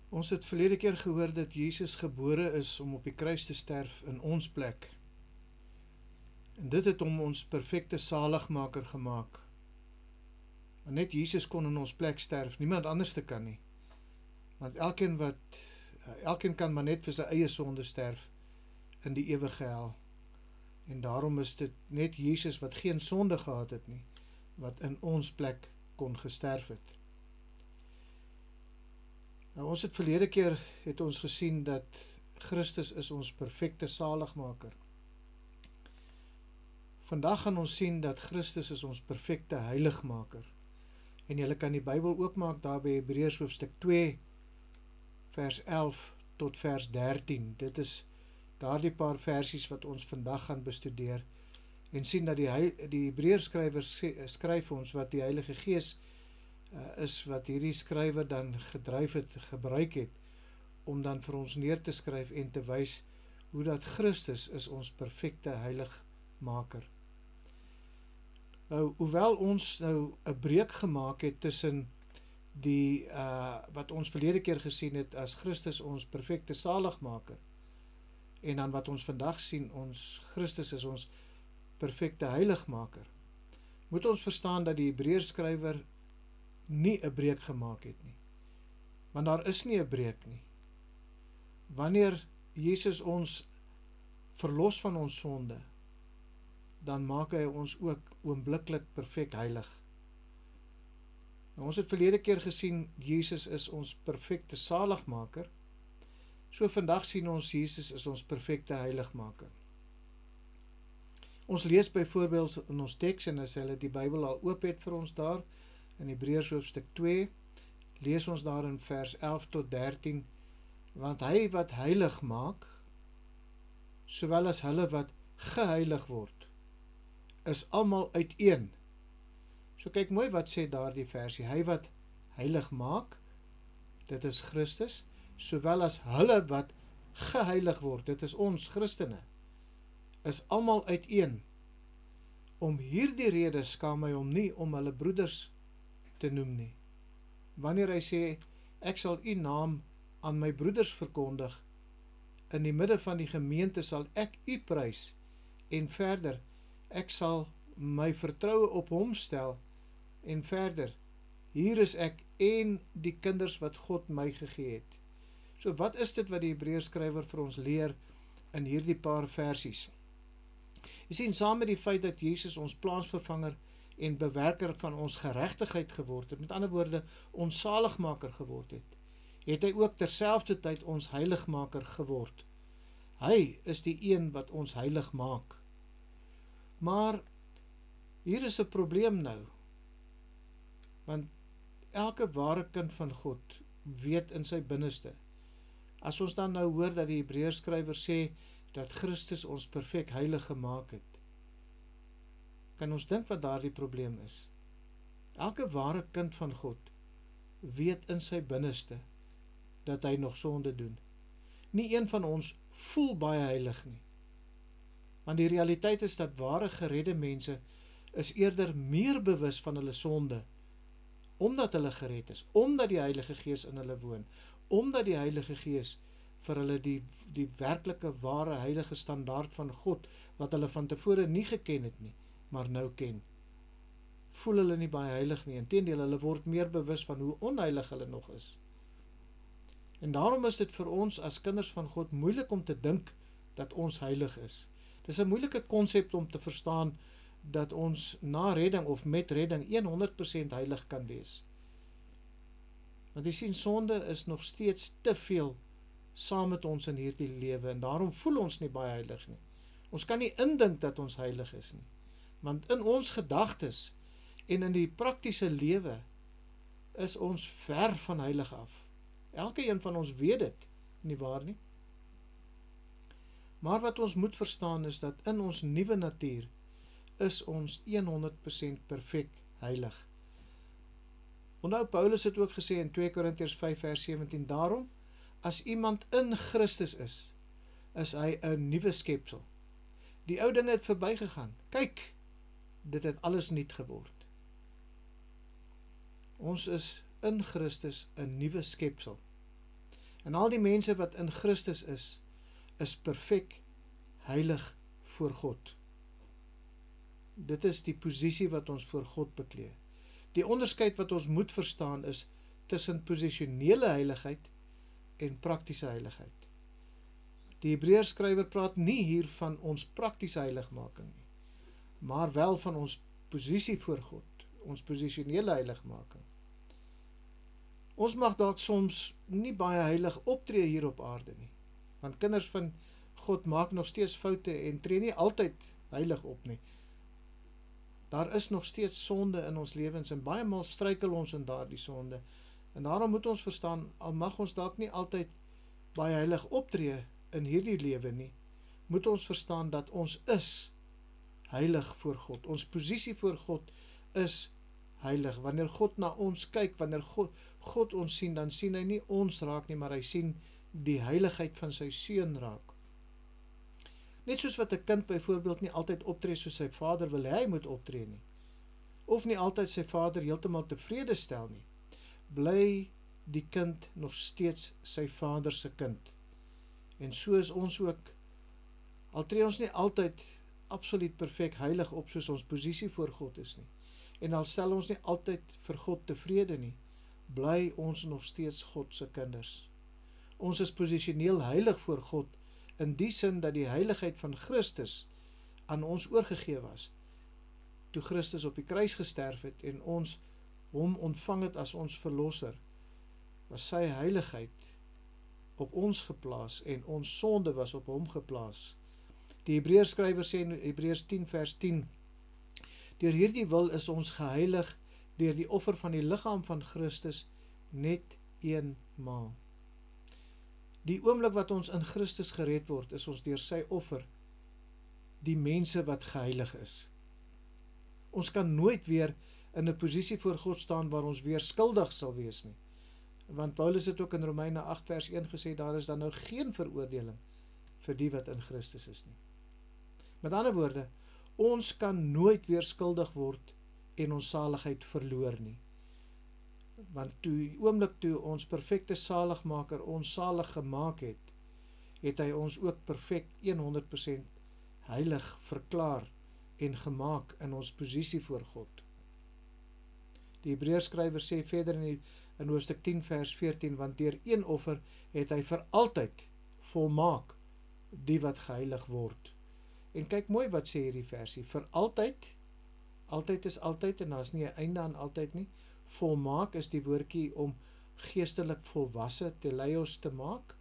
Ons het verlede keer gehoor dat Jesus gebore is om op die kruis te sterf in ons plek. En dit het hom ons perfekte saligmaker gemaak. Want net Jesus kon in ons plek sterf, niemand anders te kan nie. Want elkeen kan maar net vir sy eie sonde sterf in die ewige hel. En daarom is dit net Jesus wat geen sonde gehad het nie, wat in ons plek kon gesterf het. Nou, ons het verlede keer het ons gesien dat Christus is ons perfekte saligmaker. Vandag gaan ons sien dat Christus is ons perfekte heiligmaker. En julle kan die Bybel oopmaak daar by Hebreërs hoofstuk 2, vers 11 tot vers 13. Dit is daardie paar versies wat ons vandag gaan bestudeer en sien dat die Hebreërs skrywer skryf ons wat die Heilige Gees is wat hierdie skrywer dan gebruik het om dan vir ons neer te skryf en te wys hoe dat Christus is ons perfekte heiligmaker. Nou, hoewel ons nou 'n breuk gemaak het tussen die wat ons verlede keer gesien het as Christus ons perfekte saligmaker en dan wat ons vandag sien, Christus is ons perfekte heiligmaker, moet ons verstaan dat die Hebreërs skrywer nie 'n breuk gemaak het nie. Want daar is nie 'n breuk nie. Wanneer Jesus ons verlos van ons sonde, dan maak hy ons ook oombliklik perfek heilig. Nou, ons het verlede keer gesien, Jesus is ons perfekte saligmaker. So vandag sien ons, Jesus is ons perfekte heiligmaker. Ons lees byvoorbeeld in ons teks, en as hulle die Bybel al oop het vir ons daar, in Hebreërs hoofstuk 2, lees ons daar in vers 11 tot 13, want hy wat heilig maak, sowel as hulle wat geheilig word, is almal uiteen. So kyk mooi wat sê daar die versie, hy wat heilig maak, dit is Christus, sowel as hulle wat geheilig word, dit is ons Christene, is almal uiteen. Om hierdie rede skaam hy hom nie om hulle broeders te noem nie. Wanneer hy sê, ek sal u naam aan my broeders verkondig, in die midde van die gemeente sal ek u prys, en verder, ek sal my vertroue op hom stel, en verder, hier is ek en die kinders wat God my gegee het. So wat is dit wat die Hebreërs skrywer vir ons leer in hierdie paar versies? Jy sien, saam met die feit dat Jesus ons plaansvervanger en bewerker van ons geregtigheid geword het, met ander woorde, ons saligmaker geword het, het hy ook terselfdertyd ons heiligmaker geword. Hy is die een wat ons heilig maak. Maar hier is 'n probleem nou, want elke ware kind van God weet in sy binneste. As ons dan nou hoor dat die Hebreërs skrywer sê dat Christus ons perfek heilig gemaak het, kan ons dink wat daardie probleem is. Elke ware kind van God weet in sy binneste dat hy nog sonde doen. Nie een van ons voel baie heilig nie. Want die realiteit is dat ware geredde mense is eerder meer bewus van hulle sonde, omdat hulle gered is, omdat die Heilige Gees in hulle woon, omdat die Heilige Gees vir hulle die werklike ware heilige standaard van God, wat hulle van tevore nie geken het nie, maar nou ken. Voel hulle nie baie heilig nie, inteendeel, hulle word meer bewus van hoe onheilig hulle nog is. En daarom is dit vir ons as kinders van God moeilik om te dink dat ons heilig is. Dis 'n moeilike konsep om te verstaan dat ons na redding of met redding 100% heilig kan wees. Want jy sien, sonde is nog steeds te veel saam met ons in hierdie lewe, en daarom voel ons nie baie heilig nie. Ons kan nie indink dat ons heilig is nie, want in ons gedagtes en in die praktiese lewe is ons ver van heilig af. Elke een van ons weet dit, nie waar nie? Maar wat ons moet verstaan is dat in ons nuwe natuur is ons 100% perfek heilig. Onthou, Paulus het ook gesê in 2 Korintiërs 5 vers 17, daarom, as iemand in Christus is hy 'n nuwe skepsel. Die ou dinge het verbygegaan. Kyk, dit het alles nuut geword. Ons is in Christus 'n nuwe skepsel. En al die mense wat in Christus is perfek heilig voor God. Dit is die posisie wat ons voor God beklee. Die onderskeid wat ons moet verstaan is tussen posisionele heiligheid en praktiese heiligheid. Die Hebreërskrywer praat nie hier van ons praktiese heiligmaking nie, maar wel van ons posisie voor God, ons posisionele heiligmaking. Ons mag dalk soms nie baie heilig optree hier op aarde nie, want kinders van God maak nog steeds foute en tree nie altyd heilig op nie. Daar is nog steeds sonde in ons lewens en baie maal struikel ons in daardie sonde. En daarom moet ons verstaan, al mag ons dalk nie altyd baie heilig optree in hierdie lewe nie, moet ons verstaan dat ons is heilig voor God. Ons posisie voor God is heilig. Wanneer God na ons kyk, wanneer God ons sien, dan sien hy nie ons raak nie, maar hy sien die heiligheid van sy seun raak. Net soos wat 'n kind byvoorbeeld nie altyd optree soos sy vader wil hy moet optree nie, of nie altyd sy vader heeltemal tevrede stel nie, bly die kind nog steeds sy vader se kind. En so is ons ook, al tree ons nie altyd absoluut perfek heilig op soos ons posisie voor God is nie, en al stel ons nie altyd vir God tevrede nie, bly ons nog steeds God se kinders. Ons is posisioneel heilig voor God, in die sin dat die heiligheid van Christus aan ons oorgegee was, toe Christus op die kruis gesterf het en ons hom ontvang het as ons verlosser, was sy heiligheid op ons geplaas en ons sonde was op hom geplaas. Die Hebreërskrywer sê in Hebreërs 10 vers 10, deur hierdie wil is ons geheilig deur die offer van die liggaam van Christus net eenmaal. Die oomblik wat ons in Christus gered word, is ons deur sy offer die mense wat geheilig is. Ons kan nooit weer in 'n posisie voor God staan waar ons weer skuldig sal wees nie. Want Paulus het ook in Romeine 8 vers 1 gesê, daar is dan nou geen veroordeling vir die wat in Christus is nie. Met ander woorde, ons kan nooit weer skuldig word en ons saligheid verloor nie. Want die oomblik toe ons perfekte saligmaker ons salig gemaak het, het hy ons ook perfek 100% heilig verklaar en gemaak in ons posisie voor God. Die Hebreërskrywer sê verder in hoofstuk 10 vers 14, want deur een offer het hy vir altyd volmaak die wat geheilig word. En kyk mooi wat sê hierdie versie, vir altyd, altyd is altyd en daar is nie 'n einde aan altyd nie, volmaak is die woordjie om geestelik volwasse, teleios te maak,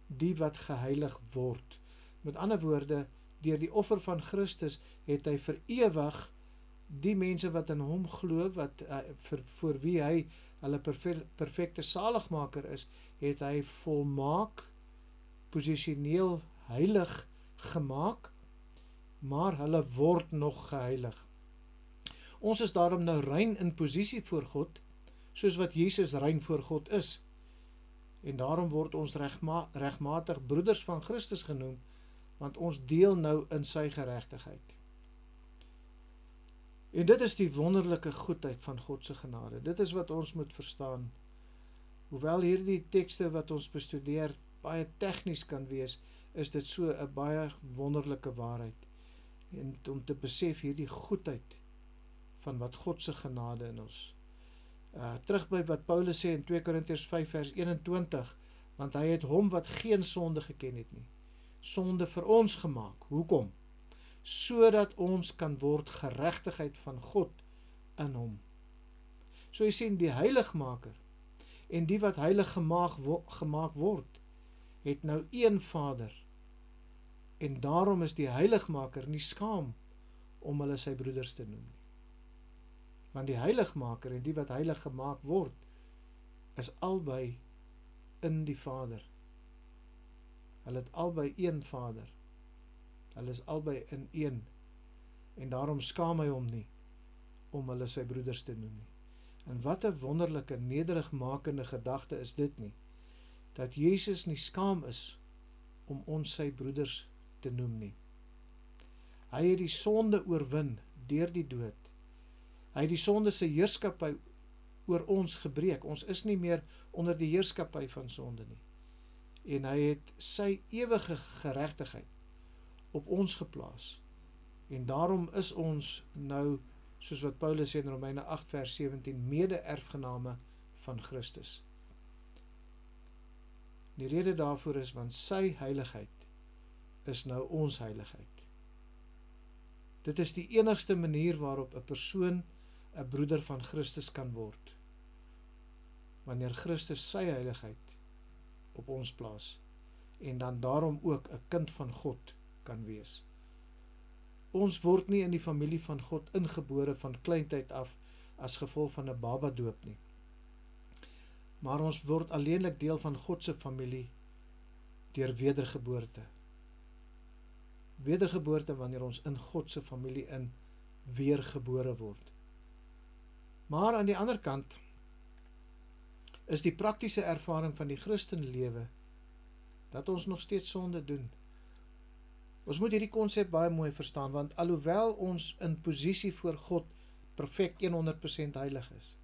die wat geheilig word. Met ander woorde, deur die offer van Christus het hy vir ewig die mense wat in hom glo, wat vir wie hy hulle perfekte saligmaker is, het hy volmaak, posisioneel heilig gemaak, maar hulle word nog geheilig. Ons is daarom nou rein in posisie voor God, soos wat Jesus rein voor God is. En daarom word ons regmatig broeders van Christus genoem, want ons deel nou in sy geregtigheid. En dit is die wonderlike goedheid van God se genade. Dit is wat ons moet verstaan. Hoewel hierdie tekste wat ons bestudeer baie tegnies kan wees, is dit so 'n baie wonderlike waarheid. En om te besef hierdie goedheid van wat God se genade in ons. Terug by wat Paulus sê in 2 Korintiërs 5 vers 21, want hy het hom wat geen sonde geken het nie, sonde vir ons gemaak. Hoekom? Sodat ons kan word geregtigheid van God in hom. So jy sien, die heiligmaker en die wat heilig gemaak word, het nou een Vader. En daarom is die heiligmaker nie skaam om hulle sy broeders te noem nie. Want die heiligmaker en die wat heilig gemaak word, is albei in die Vader. Hulle het albei een Vader. Hulle is albei in een. En daarom skaam hy hom nie om hulle sy broeders te noem nie. En wat 'n wonderlike, nederigmakende gedagte is dit nie, dat Jesus nie skaam is om ons sy broeders te noem nie. Hy het die sonde oorwin deur die dood. Hy het die sonde se heerskappy oor ons gebreek. Ons is nie meer onder die heerskappy van sonde nie. en hy het sy ewige geregtigheid op ons geplaas. En daarom is ons nou, soos wat Paulus sê in Romeine 8 vers 17, mede-erfgename van Christus. Die rede daarvoor is, want sy heiligheid is nou ons heiligheid. Dit is die enigste manier waarop 'n persoon 'n broeder van Christus kan word. Wanneer Christus sy heiligheid op ons plaas, en dan daarom ook 'n kind van God kan wees. Ons word nie in die familie van God ingebore van kleintyd af as gevolg van 'n babadoop nie. Maar ons word alleenlik deel van God se familie deur wedergeboorte. Wedergeboorte wanneer ons in God se familie in weergebore word. Maar aan die ander kant is die praktiese ervaring van die Christenlewe dat ons nog steeds sonde doen. Ons moet hierdie konsep baie mooi verstaan, want alhoewel ons in posisie voor God perfek 100% heilig is,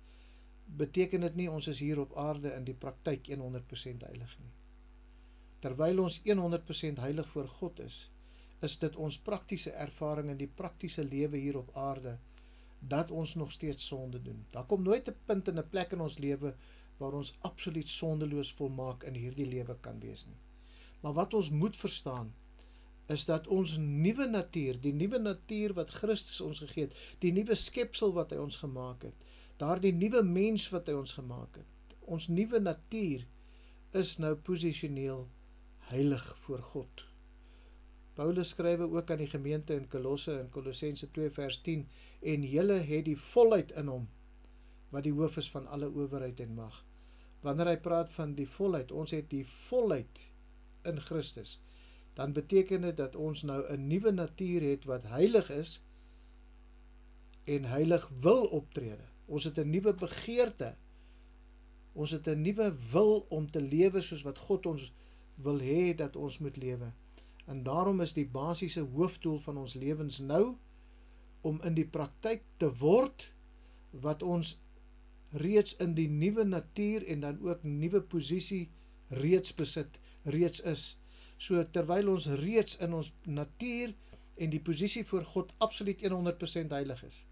beteken dit nie ons is hier op aarde in die praktyk 100% heilig nie. Terwyl ons 100% heilig voor God is dit ons praktiese ervaring in die praktiese lewe hier op aarde, dat ons nog steeds sonde doen. Daar kom nooit 'n punt en 'n plek in ons lewe waar ons absoluut sondeloos volmaak in hierdie lewe kan wees nie. Maar wat ons moet verstaan, is dat ons nuwe natuur, die nuwe natuur wat Christus ons gegee het, die nuwe skepsel wat hy ons gemaak het, daardie nuwe mens wat hy ons gemaak het, ons nuwe natuur is nou posisioneel heilig voor God. Paulus skrywe ook aan die gemeente in Kolosse, in Kolossense 2 vers 10, en julle het die volheid in hom, wat die hoof is van alle owerheid en mag. Wanneer hy praat van die volheid, ons het die volheid in Christus, dan beteken dit dat ons nou 'n nuwe natuur het wat heilig is en heilig wil optrede. Ons het 'n nuwe begeerte. Ons het 'n nuwe wil om te lewe soos wat God ons wil hê dat ons moet lewe. En daarom is die basiese hoofdoel van ons lewens nou om in die praktyk te word wat ons reeds in die nuwe natuur en dan ook nuwe posisie reeds besit, reeds is. So terwyl ons reeds in ons natuur en die posisie voor God absoluut 100% heilig is.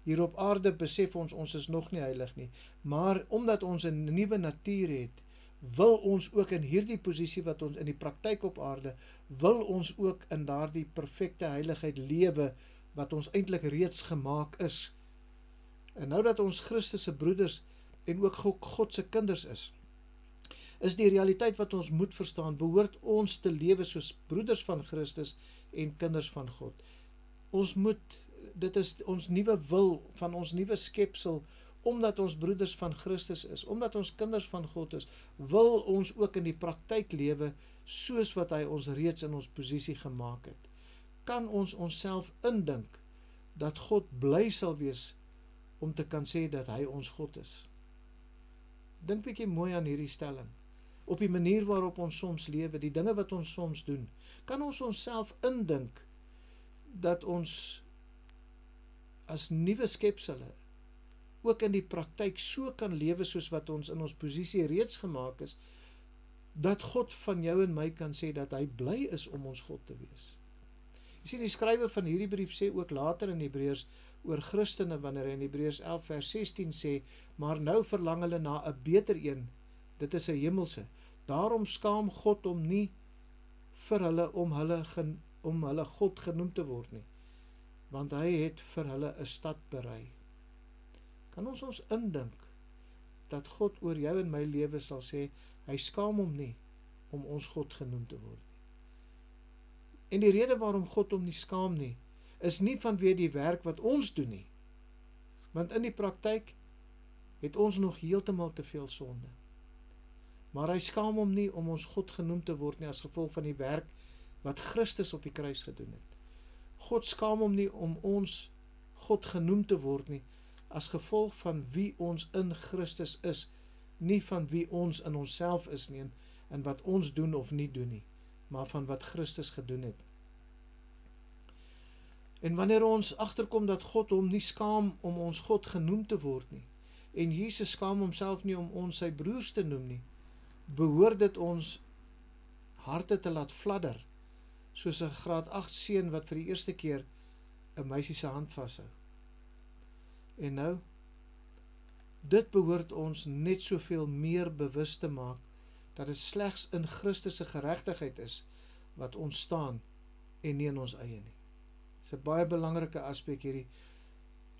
Hier op aarde besef ons is nog nie heilig nie, maar omdat ons 'n nuwe natuur het, wil ons ook in hierdie posisie wat ons in die praktyk op aarde, wil ons ook in daardie perfekte heiligheid lewe wat ons eintlik reeds gemaak is. En nou dat ons Christus se broeders en ook God se kinders is die realiteit wat ons moet verstaan, behoort ons te lewe soos broeders van Christus en kinders van God. Dit is ons nuwe wil van ons nuwe skepsel, omdat ons broeders van Christus is, omdat ons kinders van God is, wil ons ook in die praktyk lewe soos wat hy ons reeds in ons posisie gemaak het. Kan ons onsself indink dat God bly sal wees om te kan sê dat hy ons God is? Dink bietjie mooi aan hierdie stelling. Op die manier waarop ons soms lewe, die dinge wat ons soms doen, kan ons onsself indink dat ons as nuwe skepsele ook in die praktyk so kan lewe soos wat ons in ons posisie reeds gemaak is, dat God van jou en my kan sê dat hy bly is om ons God te wees. Jy sien, die skrywer van hierdie brief sê ook later in Hebreërs oor Christene, wanneer hy in Hebreërs 11 vers 16 sê, maar nou verlang hulle na 'n beter een, dit is 'n hemelse. Daarom skaam God hom nie vir hulle om hulle God genoem te word nie, want hy het vir hulle 'n stad berei. Kan ons indink dat God oor jou en my lewe sal sê, hy skaam hom nie om ons God genoem te word nie. En die rede waarom God hom nie skaam nie, is nie vanweë die werk wat ons doen nie, want in die praktyk het ons nog heeltemal te veel sonde. Maar hy skaam hom nie om ons God genoem te word nie as gevolg van die werk wat Christus op die kruis gedoen het. God skaam hom nie om ons God genoem te word nie as gevolg van wie ons in Christus is, nie van wie ons in onsself is nie en wat ons doen of nie doen nie, maar van wat Christus gedoen het. En wanneer ons agterkom dat God hom nie skaam om ons God genoem te word nie, en Jesus skaam homself nie om ons sy broers te noem nie, behoort dit ons harte te laat fladder, soos 'n graad 8 seun wat vir die eerste keer 'n meisie se hand vashou. En nou, dit behoort ons net soveel meer bewus te maak, dat dit slegs in Christus se geregtigheid is, wat ons staan, en nie in ons eie nie. Dis 'n baie belangrike aspek hierdie.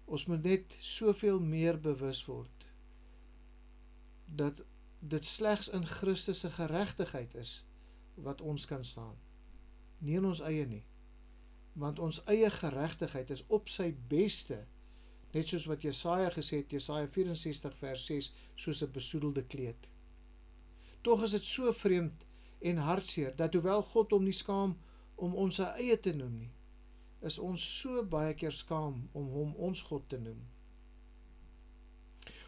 Ons moet net soveel meer bewus word, dat dit slegs in Christus se geregtigheid is, wat ons kan staan. Nie in ons eie nie. Want ons eie geregtigheid is op sy beste, net soos wat Jesaja gesê het, Jesaja 64 vers 6, soos 'n besoedelde kleed. Tog is dit so vreemd en hartseer, dat hoewel God hom nie skaam om ons sy eie te noem nie, is ons so baie keer skaam om hom ons God te noem.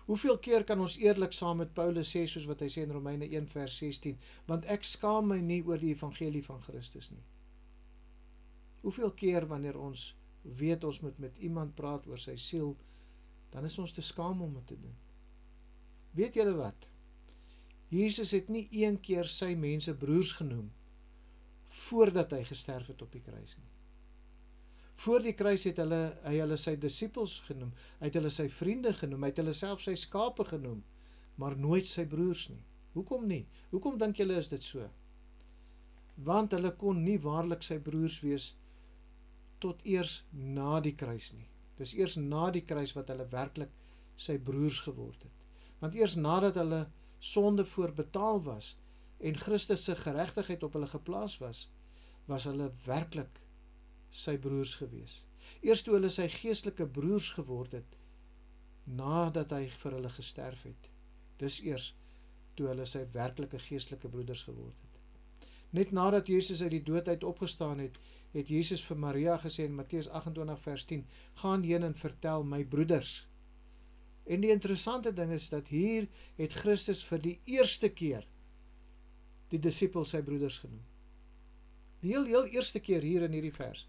Hoeveel keer kan ons eerlik saam met Paulus sê, soos wat hy sê in Romeine 1 vers 16, want ek skaam my nie oor die evangelie van Christus nie. Hoeveel keer wanneer ons weet ons moet met iemand praat oor sy siel, dan is ons te skaam om dit te doen. Weet julle wat? Jesus het nie een keer sy mense broers genoem, voordat hy gesterf het op die kruis nie. Voor die kruis het hy hulle sy disippels genoem, hy het hulle sy vriende genoem, hy het hulle self sy skape genoem, maar nooit sy broers nie. Hoekom nie? Hoekom dink julle is dit so? Want hulle kon nie waarlik sy broers wees, tot eers na die kruis nie. Dis eers na die kruis wat hulle werklik sy broers geword het. Want eers nadat hulle sonde voorbetaal was, en Christus se geregtigheid op hulle geplaas was, was hulle werklik sy broers gewees. Eers toe hulle sy geestelike broers geword het, nadat hy vir hulle gesterf het. Dis eers toe hulle sy werklike geestelike broeders geword het. Net nadat Jesus uit die dood uit opgestaan het, het Jesus vir Maria gesê in Matteus 28 vers 10, gaan heen en vertel my broeders. En die interessante ding is dat hier het Christus vir die eerste keer die disippels sy broeders genoem. Die heel eerste keer hier in hierdie vers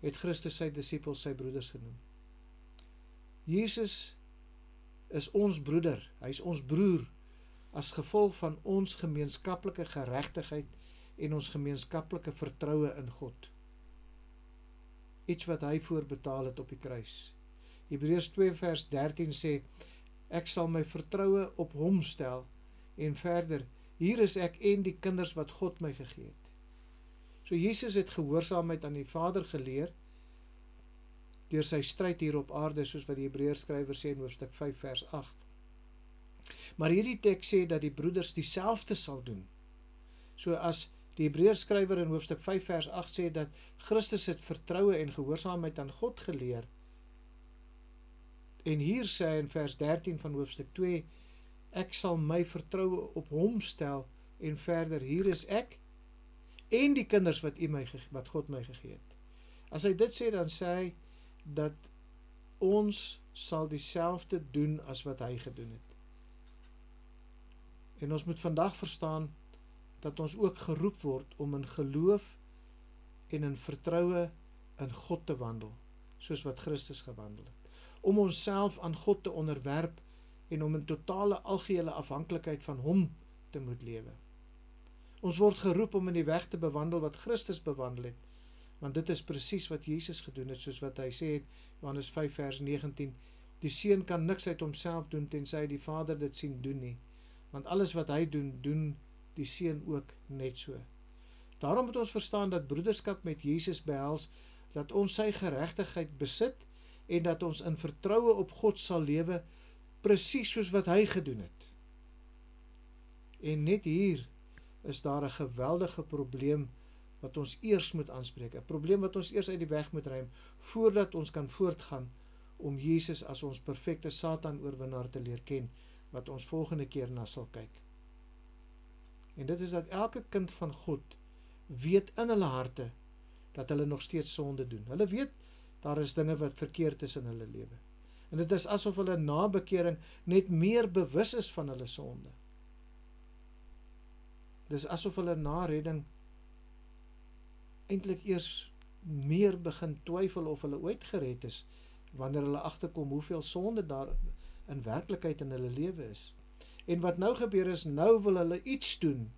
het Christus sy disippels sy broeders genoem. Jesus is ons broeder, hy is ons broer, as gevolg van ons gemeenskaplike geregtigheid en ons gemeenskaplike vertroue in God. Iets wat hy voorbetaal het op die kruis. Hebreërs 2 vers 13 sê, ek sal my vertroue op hom stel, en verder, hier is ek en die kinders wat God my gegee het. So Jesus het gehoorsaamheid aan die Vader geleer, deur sy stryd hier op aarde, soos wat die Hebreërs skrywer sê in hoofstuk 5 vers 8. Maar hierdie teks sê dat die broeders dieselfde sal doen. So as die Hebreërs skrywer in hoofstuk 5 vers 8 sê dat Christus het vertroue en gehoorsaamheid aan God geleer, en hier sê hy in vers 13 van hoofstuk 2, ek sal my vertroue op hom stel, en verder, hier is ek, en die kinders wat God my gegee het. As hy dit sê, dan sê hy, dat ons sal dieselfde doen as wat hy gedoen het. En ons moet vandag verstaan, dat ons ook geroep word om in geloof en in vertroue in God te wandel, soos wat Christus gewandel het. Om onsself aan God te onderwerp en om in totale algehele afhanklikheid van hom te moet lewe. Ons word geroep om in die weg te bewandel wat Christus bewandel het, want dit is presies wat Jesus gedoen het, soos wat hy sê in Johannes 5 vers 19, die seun kan niks uit homself doen, tensy die Vader dit sien doen nie, want alles wat hy doen, doen die seun ook net so. Daarom moet ons verstaan dat broederskap met Jesus behels, dat ons sy geregtigheid besit, en dat ons in vertroue op God sal lewe, presies soos wat hy gedoen het. En net hier is daar 'n geweldige probleem wat ons eers moet aanspreek, 'n probleem wat ons eers uit die weg moet ruim, voordat ons kan voortgaan om Jesus as ons perfekte Satan-oorwinnaar te leer ken, wat ons volgende keer na sal kyk. En dit is dat elke kind van God weet in hulle harte dat hulle nog steeds sonde doen. Hulle weet, daar is dinge wat verkeerd is in hulle lewe. En dit is asof hulle na bekering net meer bewus is van hulle sonde. Dit is asof hulle na redding eintlik eers meer begin twyfel of hulle ooit gered is, wanneer hulle agterkom hoeveel sonde daar in werklikheid in hulle lewe is. En wat nou gebeur is, nou wil hulle iets doen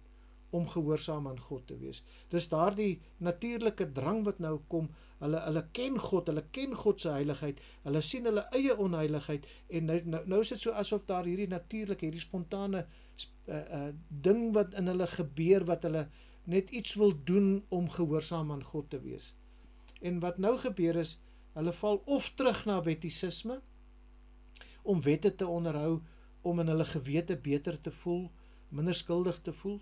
om gehoorsaam aan God te wees. Dis daardie natuurlike drang wat nou kom, hulle ken God, hulle ken God se heiligheid, hulle sien hulle eie onheiligheid, en nou is dit so asof daar hierdie natuurlike, hierdie spontane ding wat in hulle gebeur, wat hulle net iets wil doen om gehoorsaam aan God te wees. En wat nou gebeur is, hulle val of terug na wettisisme, om wette te onderhou, om in hulle gewete beter te voel, minder skuldig te voel,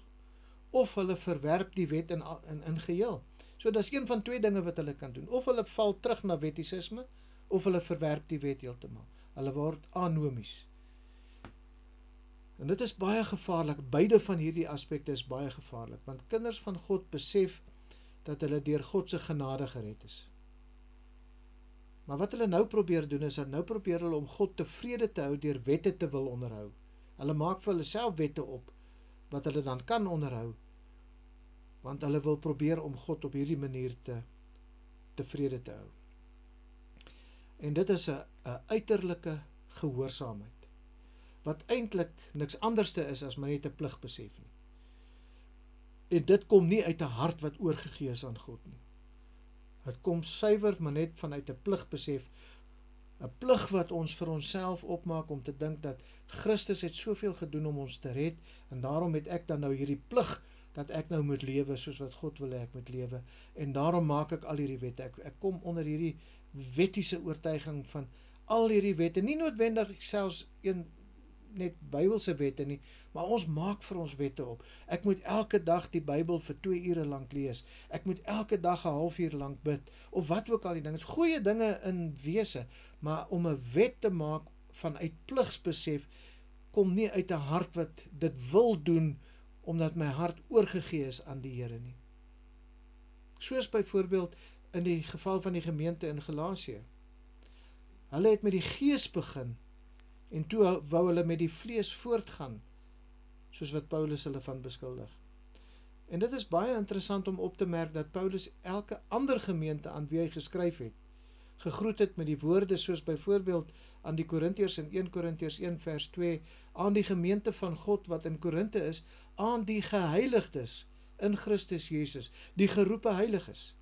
of hulle verwerp die wet in geheel. So dis een van twee dinge wat hulle kan doen. Of hulle val terug na wettisisme, of hulle verwerp die wet heeltemal. Hulle word anomies. En dit is baie gevaarlik. Beide van hierdie aspekte is baie gevaarlik, want kinders van God besef dat hulle deur God se genade gered is. Maar wat hulle nou probeer doen, is dat nou probeer hulle om God tevrede te hou deur wette te wil onderhou. Hulle maak vir hulle self wette op, wat hulle dan kan onderhou, want hulle wil probeer om God op hierdie manier tevrede te hou. En dit is 'n uiterlike gehoorsaamheid, wat eintlik niks anderste is as maar net 'n pligbesef nie. En dit kom nie uit 'n hart wat oorgegee is aan God nie. Dit kom suiwer maar net vanuit 'n pligbesef, 'n plig wat ons vir onsself opmaak om te dink dat Christus het soveel gedoen om ons te red, en daarom het ek dan nou hierdie plig dat ek nou moet lewe soos wat God wil hê ek moet lewe, en daarom maak ek al hierdie wette. Ek kom onder hierdie wettiese oortuiging van al hierdie wette, nie noodwendig selfs net Bybelse wette nie, maar ons maak vir ons wette op. Ek moet elke dag die Bybel vir 2 ure lank lees. Ek moet elke dag 'n halfuur lank bid, of wat ook al die dinge. Dit is goeie dinge in wese, maar om 'n wet te maak vanuit pligsbesef, kom nie uit 'n hart wat dit wil doen, omdat my hart oorgegee is aan die Here nie. Soos byvoorbeeld in die geval van die gemeente in Galasië. Hulle het met die gees begin, en toe wou hulle met die vlees voortgaan, soos wat Paulus hulle van beskuldig. En dit is baie interessant om op te merk dat Paulus elke ander gemeente aan wie hy geskryf het, gegroet het met die woorde soos byvoorbeeld aan die Korintiërs in 1 Korintiërs 1 vers 2, aan die gemeente van God wat in Korinte is, aan die geheiligdes in Christus Jesus, die geroepe heiliges.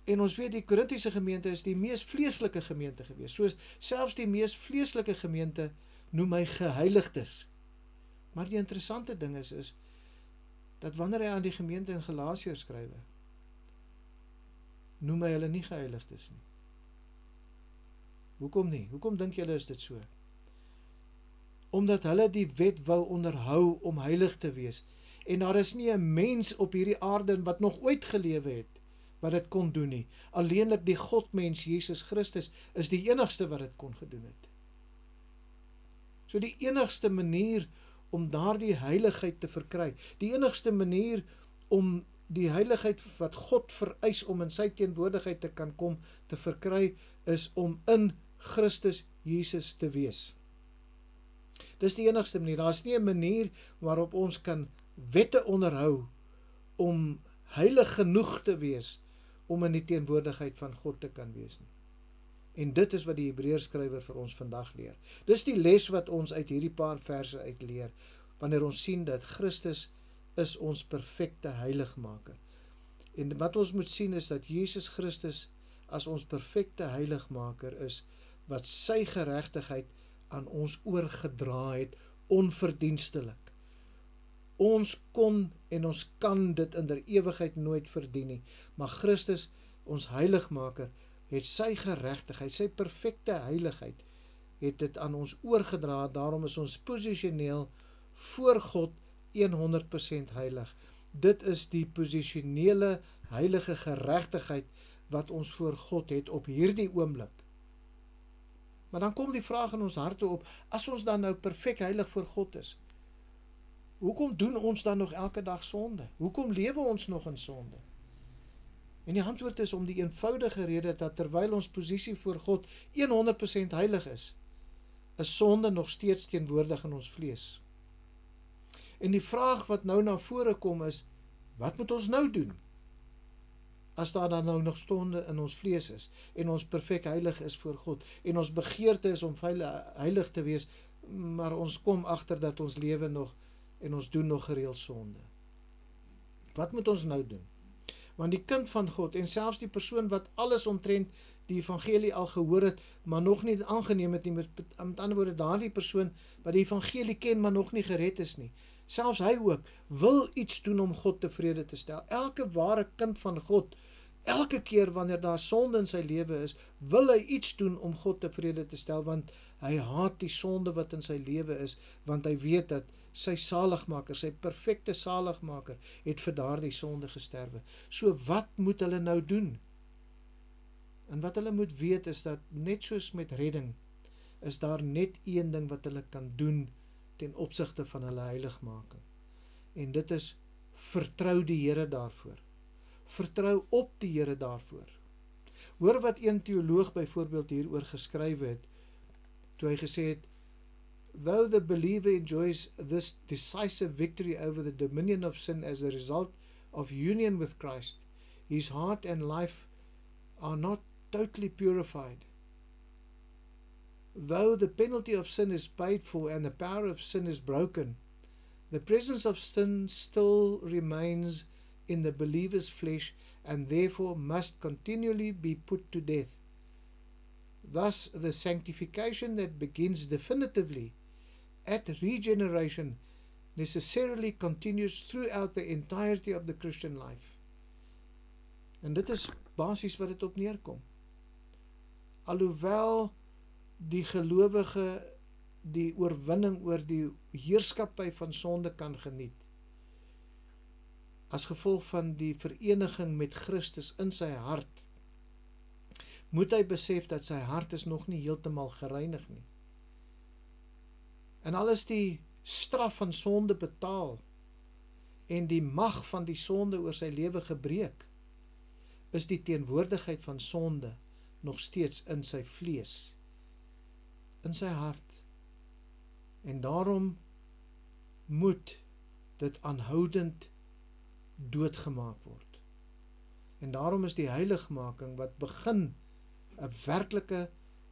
En ons weet die Korintiese gemeente is die mees vleeslike gemeente gewees, soos selfs die mees vleeslike gemeente noem hy geheiligdes. Maar die interessante ding is dat wanneer hy aan die gemeente in Galasië skryf, noem hy hulle nie geheiligdes nie. Hoekom nie? Hoekom dink julle is dit so? Omdat hulle die wet wou onderhou om heilig te wees, en daar is nie 'n mens op hierdie aarde wat nog ooit gelewe het, wat dit kon doen nie. Alleenlik die Godmens Jesus Christus is die enigste wat dit kon gedoen het. So die enigste manier om daardie heiligheid te verkry, die enigste manier om die heiligheid wat God vereis om in sy teenwoordigheid te kan kom te verkry, is om in Christus Jesus te wees. Dis die enigste manier. Daar is nie 'n manier waarop ons kan wette onderhou om heilig genoeg te wees om in die teenwoordigheid van God te kan wees nie. En dit is wat die Hebreërskrywer vir ons vandag leer. Dis die les wat ons uit hierdie paar verse uit leer, wanneer ons sien dat Christus is ons perfekte heiligmaker. En wat ons moet sien is dat Jesus Christus as ons perfekte heiligmaker is, wat sy geregtigheid aan ons oorgedra het, onverdienstelik. Ons kon en ons kan dit in der ewigheid nooit verdien nie, maar Christus, ons heiligmaker, het sy geregtigheid, sy perfekte heiligheid, het dit aan ons oorgedra. Daarom is ons posisioneel voor God 100% heilig. Dit is die posisionele heilige geregtigheid wat ons voor God het op hierdie oomblik. Maar dan kom die vraag in ons harte op, as ons dan nou perfek heilig voor God is, hoekom doen ons dan nog elke dag sonde? Hoekom lewe ons nog in sonde? En die antwoord is om die eenvoudige rede dat terwyl ons posisie voor God 100% heilig is sonde nog steeds teenwoordig in ons vlees. En die vraag wat nou na vore kom is, wat moet ons nou doen? As daar dan nou nog sonde in ons vlees is, en ons perfek heilig is voor God, en ons begeerte is om heilig te wees, maar ons kom agter dat ons lewe nog, en ons doen nog gereeld sonde. Wat moet ons nou doen? Want die kind van God en selfs die persoon wat alles omtrent die evangelie al gehoor het, maar nog nie aangeneem het nie, met ander woorde, daardie persoon wat die evangelie ken, maar nog nie gered is nie, selfs hy ook, wil iets doen om God tevrede te stel. Elke ware kind van God, elke keer wanneer daar sonde in sy lewe is, wil hy iets doen om God tevrede te stel, want hy haat die sonde wat in sy lewe is, want hy weet dat sy saligmaker, sy perfekte saligmaker, het vir daardie sonde gesterwe. So wat moet hulle nou doen? En wat hulle moet weet is dat, net soos met redding, is daar net een ding wat hulle kan doen ten opsigte van hulle heiligmaking. En dit is, vertrou die Here daarvoor. Vertrou op die Here daarvoor. Hoor wat een teoloog byvoorbeeld hieroor geskryf het, toe hy gesê het, though the believer enjoys this decisive victory over the dominion of sin as a result of union with Christ, his heart and life are not totally purified. Though the penalty of sin is paid for and the power of sin is broken, the presence of sin still remains in the believer's flesh and therefore must continually be put to death. Thus, the sanctification that begins definitively at regeneration necessarily continues throughout the entirety of the Christian life. En dit is basies wat dit op neerkom. Alhoewel die gelowige die oorwinning oor die heerskappy van sonde kan geniet, as gevolg van die vereniging met Christus in sy hart, moet hy besef dat sy hart is nog nie heeltemal gereinig nie. En al is die straf van sonde betaal en die mag van die sonde oor sy lewe gebreek, is die teenwoordigheid van sonde nog steeds in sy vlees, in sy hart. En daarom moet dit aanhoudend doodgemaak word. En daarom is die heiligmaking wat begin, 'n werklike,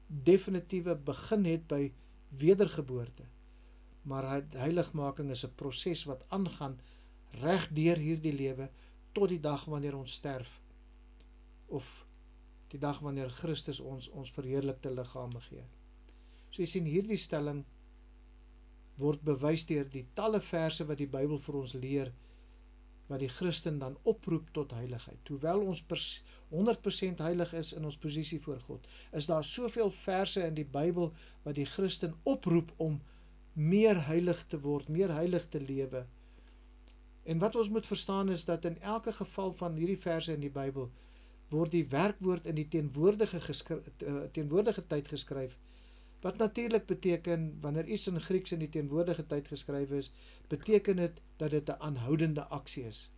definitiewe begin het by wedergeboorte. Maar heiligmaking is 'n proses wat aangaan reg deur hierdie lewe tot die dag wanneer ons sterf, of die dag wanneer Christus ons verheerlikte liggame gee. So jy sien, hierdie stelling word bewys deur die talle verse wat die Bybel vir ons leer, wat die Christen dan oproep tot heiligheid. Hoewel ons 100% heilig is in ons posisie voor God, is daar soveel verse in die Bybel wat die Christen oproep om meer heilig te word, meer heilig te lewe. En wat ons moet verstaan is dat in elke geval van hierdie verse in die Bybel word die werkwoord in die teenwoordige tyd geskryf, wat natuurlik beteken, wanneer iets in Grieks in die teenwoordige tyd geskryf is, beteken dit dat dit 'n aanhoudende aksie is.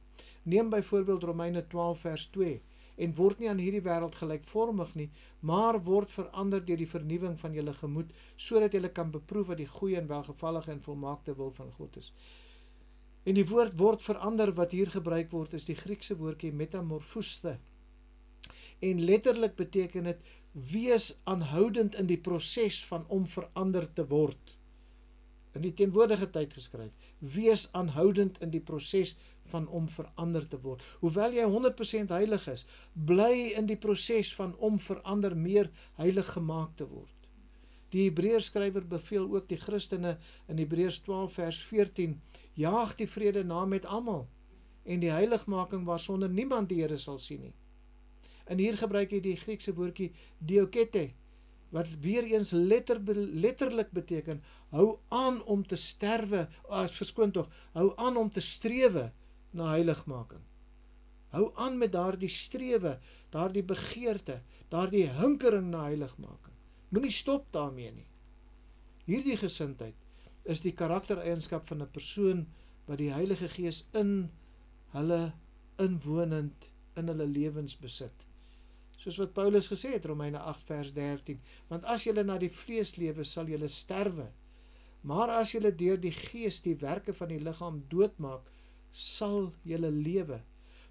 Neem byvoorbeeld Romeine 12 vers 2, en word nie aan hierdie wêreld gelykvormig nie, maar word verander deur die vernuwing van julle gemoed, sodat julle kan beproef wat die goeie en welgevallige en volmaakte wil van God is. En die woord word verander wat hier gebruik word, is die Griekse woordjie metamorfose. En letterlik beteken dit, wees aanhoudend in die proses van om verander te word. In die teenwoordige tyd geskryf, wees aanhoudend in die proses van om verander te word. Hoewel jy 100% heilig is, bly in die proses van om verander meer heilig gemaak te word. Die Hebreërs skrywer beveel ook die Christene in Hebreërs 12 vers 14, jaag die vrede na met almal, en die heiligmaking waarsonder niemand die Here sal sien nie. En hier gebruik hy die Griekse woordjie diokete, wat weer eens letterlik beteken, hou aan om te sterwe, hou aan om te strewe na heiligmaking. Hou aan met daardie strewe, daardie begeerte, daardie hinkering na heiligmaking. Moenie stop daarmee nie. Hierdie gesindheid is die karaktereienskap van 'n persoon wat die Heilige Gees in hulle inwonend in hulle lewens besit. Soos wat Paulus gesê het, Romeine 8 vers 13, want as julle na die vlees lewe, sal julle sterwe, maar as julle deur die Gees die werke van die liggaam doodmaak, sal julle lewe.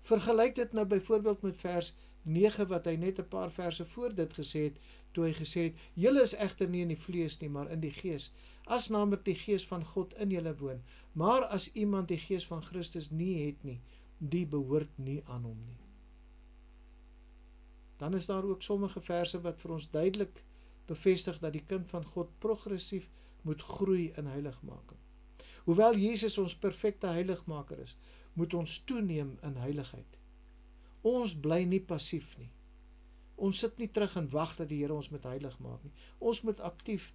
Vergelyk dit nou byvoorbeeld met vers 9, wat hy net 'n paar verse voor dit gesê het, toe hy gesê het, julle is egter nie in die vlees nie, maar in die Gees, as naamlik die Gees van God in julle woon. Maar as iemand die Gees van Christus nie het nie, die behoort nie aan hom nie. Dan is daar ook sommige verse wat vir ons duidelik bevestig dat die kind van God progressief moet groei in heiligmaking. Hoewel Jesus ons perfekte heiligmaker is, moet ons toeneem in heiligheid. Ons bly nie passief nie. Ons sit nie terug en wag dat die Here ons moet heilig maak nie. Ons moet aktief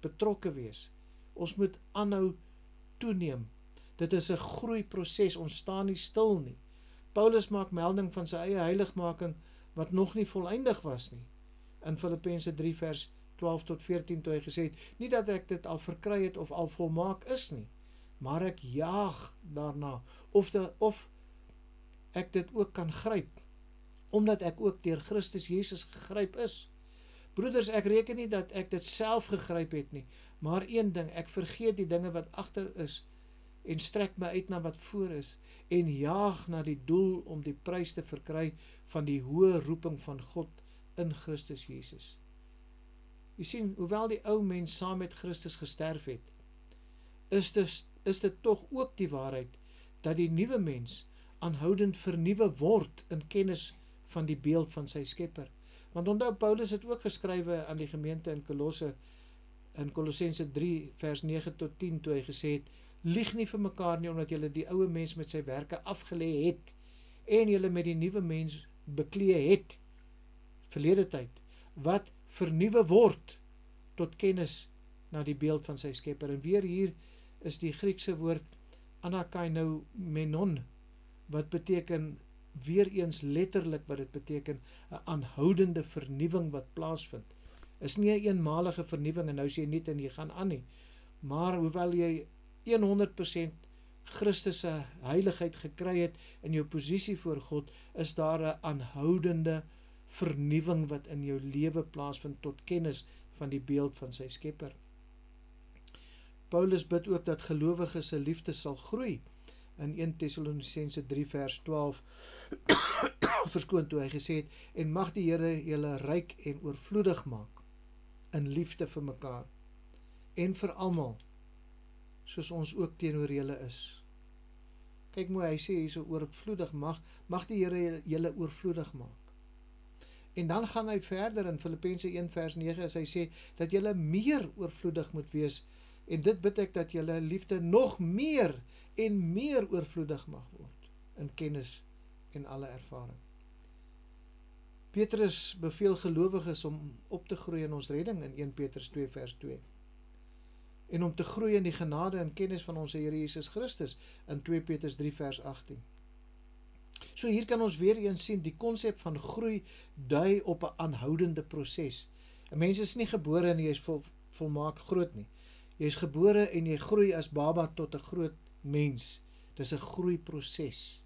betrokke wees. Ons moet aanhou toeneem. Dit is 'n groeiproses, ons staan nie stil nie. Paulus maak melding van sy eie heiligmaking wat nog nie voleindig was nie. In Filippense 3 vers 12 tot 14 toe hy gesê het, nie dat ek dit al verkry het of al volmaak is nie, maar ek jaag daarna, of ek dit ook kan gryp, omdat ek ook deur Christus Jesus gegryp is. Broeders, ek reken nie dat ek dit self gegryp het nie, maar een ding, ek vergeet die dinge wat agter is, en strek my uit na wat voor is, en jaag na die doel om die prys te verkry van die hoë roeping van God in Christus Jesus. Jy sien, hoewel die ou mens saam met Christus gesterf het, is dit tog ook die waarheid, dat die nuwe mens aanhoudend vernuwe word in kennis van die beeld van sy skepper. Want onthou, Paulus het ook geskrywe aan die gemeente in Kolossense 3 vers 9 tot 10, toe hy gesê het, lieg nie vir mekaar nie, omdat julle die ouwe mens met sy werke afgelê het, en julle met die nuwe mens beklee het, verlede tyd, wat vernuwe word tot kennis na die beeld van sy skepper. En weer hier is die Griekse woord anakainou, wat beteken weer eens letterlik wat dit beteken, 'n aanhoudende vernuwing wat plaasvind. Is nie 'n eenmalige vernuwing en nou sê jy niet en jy gaan aan nie, maar hoewel jy 100% Christus se heiligheid gekry het in jou posisie voor God, is daar 'n aanhoudende vernuwing wat in jou lewe plaasvind tot kennis van die beeld van sy skepper. Paulus bid ook dat gelowiges se liefde sal groei. In 1 Tessalonisense 3 vers 12 verskoon toe hy gesê het, en mag die Here julle ryk en oorvloedig maak in liefde vir mekaar en vir almal, soos ons ook teenoor julle is. Kyk mooi, hy sê hier so oorvloedig mag die Here julle oorvloedig maak. En dan gaan hy verder in Filippense 1 vers 9 as hy sê dat julle meer oorvloedig moet wees, en dit bid ek dat julle liefde nog meer en meer oorvloedig mag word in kennis en alle ervaring. Petrus beveel gelowiges om op te groei in ons redding in 1 Petrus 2 vers 2 en om te groei in die genade en kennis van ons Here Jesus Christus in 2 Petrus 3 vers 18. So hier kan ons weer eens sien, die konsep van groei dui op 'n aanhoudende proses. 'n Mens is nie gebore en jy is volmaak groot nie. Jy is gebore en jy groei as baba tot 'n groot mens. Dis 'n groeiproses.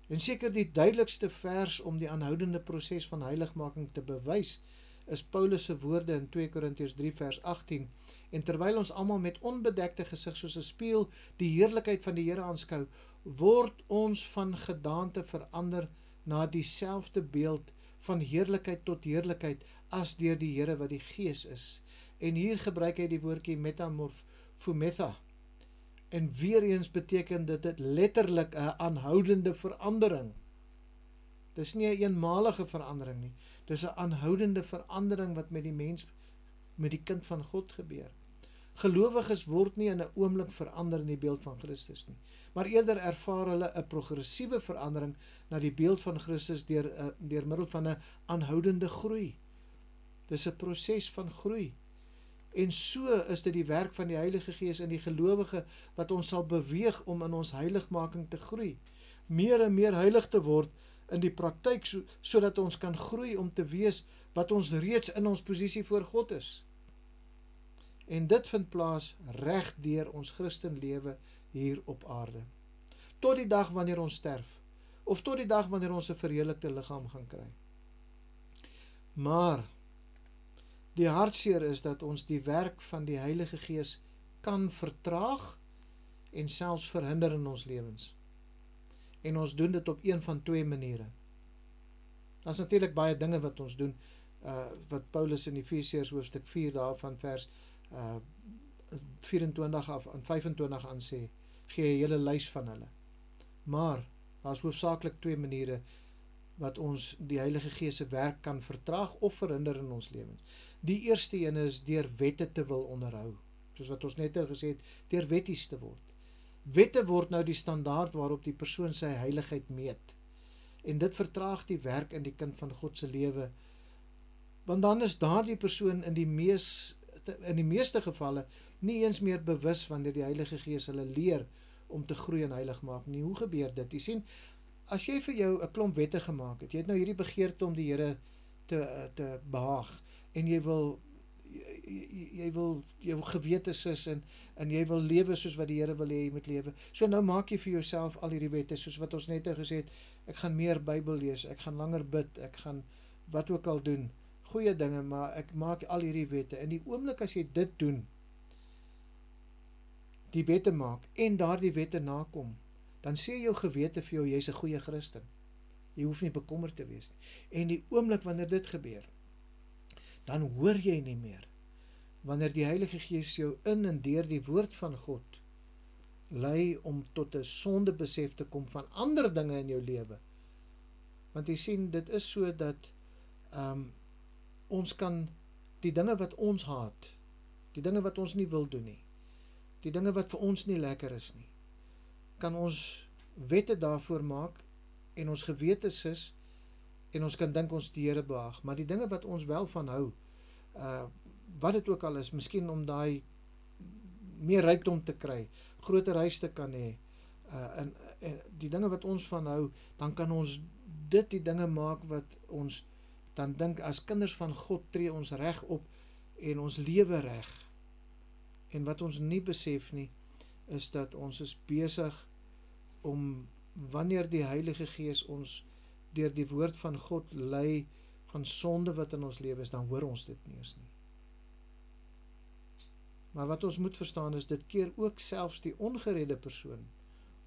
En seker die duidelikste vers om die aanhoudende proses van heiligmaking te bewys, is Paulus se woorde in 2 Korintiërs 3 vers 18. En terwyl ons almal met onbedekte gesig soos 'n spieël die heerlikheid van die Here aanskou, word ons van gedaante verander na dieselfde beeld van heerlikheid tot heerlikheid as deur die Here wat die Gees is. En hier gebruik hy die woordjie metamorphometha. En weer eens beteken dit letterlik 'n aanhoudende verandering. Dis nie 'n eenmalige verandering nie. Dis 'n aanhoudende verandering wat met die mens, met die kind van God gebeur. Gelowiges word nie in 'n oomblik verander in die beeld van Christus nie, maar eerder ervaar hulle 'n progressiewe verandering na die beeld van Christus deur middel van 'n aanhoudende groei. Dis 'n proses van groei. En so is dit die werk van die Heilige Gees in die gelowige wat ons sal beweeg om in ons heiligmaking te groei. Meer en meer heilig te word in die praktyk, sodat ons kan groei om te wees wat ons reeds in ons posisie voor God is. En dit vind plaas reg deur ons Christenlewe hier op aarde. Tot die dag wanneer ons sterf, of tot die dag wanneer ons 'n verheerlikte liggaam gaan kry. Maar die hartseer is dat ons die werk van die Heilige Gees kan vertraag en selfs verhinder in ons lewens. En ons doen dit op een van twee maniere. Daar is natuurlik baie dinge wat ons doen, wat Paulus in Efesiërs hoofstuk 4 daarvan vers 24 af en 25 aan sê, gee 'n hele lys van hulle. Maar daar is hoofsaaklik twee maniere wat ons die Heilige Gees se werk kan vertraag of verhinder in ons lewens. Die eerste een is deur wette te wil onderhou. Soos wat ons net nou gesê het, deur wetties te word. Wette word nou die standaard waarop die persoon sy heiligheid meet. En dit vertraag die werk in die kind van God se lewe. Want dan is daardie persoon in die meeste gevalle nie eens meer bewus wanneer die Heilige Gees hulle leer om te groei en heilig maak nie. Hoe gebeur dit? Jy sien, as jy vir jou 'n klomp wette gemaak het, jy het nou hierdie begeerte om die Here te behaag, en jy wil jou gewete sis en jy wil lewe soos wat die Here wil hê jy moet lewe. So nou maak jy vir jouself al hierdie wette, soos wat ons net nou gesê het, ek gaan meer Bybel lees, ek gaan langer bid, ek gaan wat ook al doen, goeie dinge, maar ek maak al hierdie wette. In die oomblik as jy dit doen, die wette maak en daardie wette nakom, dan sê jou gewete vir jou, jy's 'n goeie Christen. Jy hoef nie bekommerd te wees nie. En die oomblik wanneer dit gebeur, dan hoor jy nie meer. Wanneer die Heilige Gees jou in en deur die woord van God lei om tot 'n sondebesef te kom van ander dinge in jou lewe. Want jy sien, dit is so dat ons kan die dinge wat ons haat, die dinge wat ons nie wil doen nie, die dinge wat vir ons nie lekker is nie, kan ons wette daarvoor maak en ons gewete sis en ons kan dink ons die Here behaag, maar die dinge wat ons wel van hou, wat dit ook al is, miskien om daai meer rykdom te kry, groter huis te kan hê, en die dinge wat ons van hou, dan kan ons dit die dinge maak wat ons dan dink as kinders van God tree ons reg op en ons lewe reg. En wat ons nie besef nie, is dat ons is besig om, wanneer die Heilige Gees ons deur die woord van God lei van sonde wat in ons lewe is, dan hoor ons dit nie eens nie. Maar wat ons moet verstaan is, dit keer ook selfs die ongeredde persoon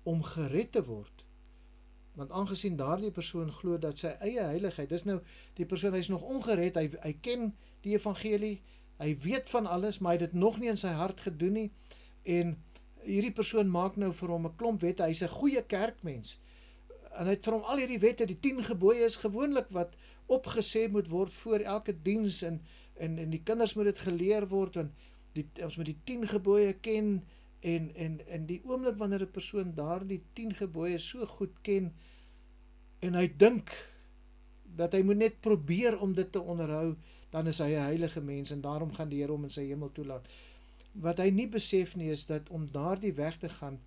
om gered te word. Want aangesien daardie persoon glo dat sy eie heiligheid, dis nou die persoon, hy is nog ongered, hy ken die evangelie, hy weet van alles, maar hy het dit nog nie in sy hart gedoen nie, en hierdie persoon maak nou vir hom 'n klomp wette, hy's 'n goeie kerkmens, en hy het vir hom al hierdie wette, die 10 gebooie is gewoonlik wat opgesê moet word voor elke diens, en die kinders moet dit geleer word, en ons moet die 10 gebooie ken, en die oomblik wanneer 'n persoon daardie 10 gebooie so goed ken, en hy dink dat hy moet net probeer om dit te onderhou, dan is hy 'n heilige mens, en daarom gaan die Here hom in sy hemel toelaat. Wat hy nie besef nie, is dat om daardie weg te gaan,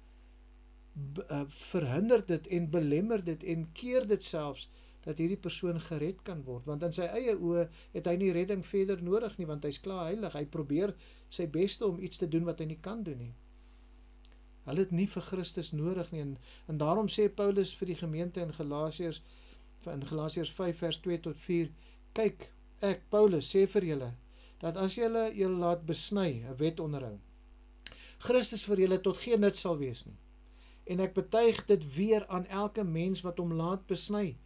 verhinder dit en belemmer dit en keer dit selfs, dat hierdie persoon gered kan word, want in sy eie oë het hy nie redding verder nodig nie, want hy's klaar heilig, hy probeer sy beste om iets te doen wat hy nie kan doen nie. Hulle het nie vir Christus nodig nie, en daarom sê Paulus vir die gemeente in Galasiërs 5 vers 2 tot 4, kyk, ek, Paulus, sê vir julle, dat as julle laat besny, 'n wet onderhou, Christus vir julle tot geen nut sal wees nie. En ek betuig dit weer aan elke mens wat hom laat besny,